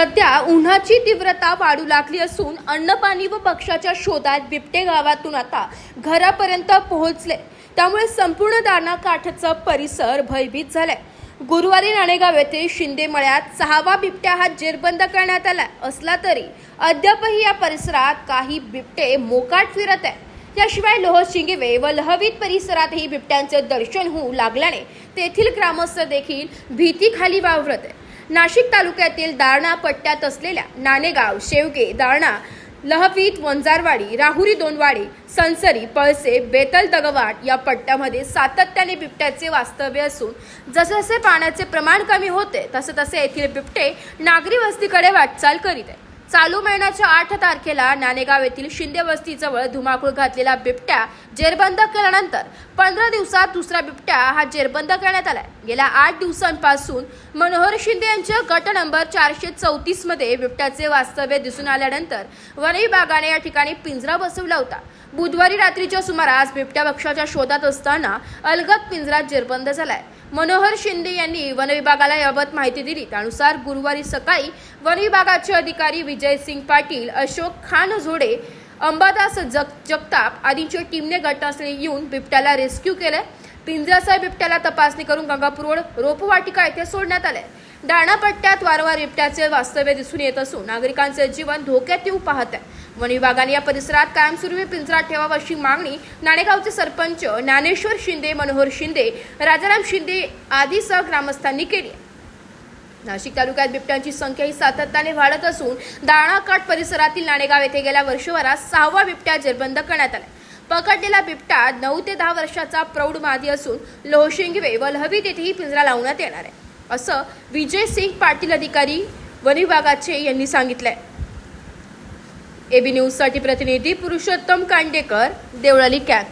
सध्या उन्हाची तीव्रता वाढू लागली असून अन्नपाणी व भक्ष्याच्या शोधात बिबटे गावातून आता घरापर्यंत पोहोचले। त्यामुळे संपूर्ण दारणा काठचा परिसर भयभीत झालाय। गुरुवारी नाणेगाव येथे शिंदे मळ्यात 6वा बिबट्या हा जेरबंद करण्यात आला असला तरी अद्यापही या परिसरात काही बिबटे मोकाट फिरत आहेत। याशिवाय लोहशिंगवे व लहवीत परिसरातही बिबट्यांचे दर्शन होऊ लागल्याने तेथील ग्रामस्थ देखील भीतीखाली वावरत आहेत। नाशिक तालुक्यातील दारणा पट्ट्यात असलेल्या नाणेगाव, शेवगे, दारणा, लहवीत, वंजारवाडी, राहुरी दोनवाडी, संसरी, पळसे, बेतल, दगवाट या पट्ट्यामध्ये सातत्याने बिबट्याचे वास्तव्य असून जसजसे पाण्याचे प्रमाण कमी होते तसे येथील बिबटे नागरी वस्तीकडे वाटचाल करीत आहे। चालू महिन्याच्या 8 तारखेला नाणेगाव येथील शिंदे वस्तीजवळ धुमाकूळ घातलेला बिबट्या जेरबंद केल्यानंतर 15 दिवसात दुसरा बिबट्या हा जेरबंद करण्यात आलाय। गेल्या 8 दिवसांपासून मनोहर शिंदे यांच्या गट नंबर 434 मध्ये बिबट्याचे वास्तव्य दिसून आल्यानंतर वन विभागाने या ठिकाणी पिंजरा बसवला होता। बुधवारी रात्रीच्या सुमारास बिबट्या भक्ष्याच्या शोधात असताना अलगद पिंजरा जेरबंद झालाय। मनोहर शिंदे यांनी वन विभागाला याबाबत माहिती दिली। त्यानुसार गुरुवारी सकाळी वन विभागाचे अधिकारी विजय सिंग पाटील, अशोक खान झोडे, अंबादास जगताप आदींच्या टीमने घटनास्थळी येऊन बिबट्याला रेस्क्यू केले। पिंजऱ्यासह बिबट्याला तपासणी करून गंगापूर रोड रोपवाटिका येथे सोडण्यात आले। दारणा पट्ट्यात वारंवार बिबट्याचे वास्तव्य दिसून येत असून नागरिकांचे जीवन धोक्यात येऊ पाहत आहे। वन विभागाने या परिसरात कायमस्वरूपी पिंजरा ठेवावा अशी मागणी नाणेगावचे सरपंच ज्ञानेश्वर शिंदे, मनोहर शिंदे, राजाराम शिंदे आदीसह ग्रामस्थांनी केली। नाशिक तालुक्यात बिबट्यांची संख्या ही सातत्याने वाढत असून दारणा काठ परिसरातील नाणेगाव येथे गेल्या वर्षभरात 6वा बिबट्या जेरबंद करण्यात आला। पकडलेला बिबट्या 9 ते 10 वर्षाचा प्रौढ मादी असून लोहशिंगवे व लहवीत येथेही पिंजरा लावण्यात येणार आहे, असं विजय सिंग पाटील अधिकारी वन विभागाचे यांनी सांगितलंय। एबी न्यूज साठी प्रतिनिधी पुरुषोत्तम कांडेकर, देवळाली कॅम्प।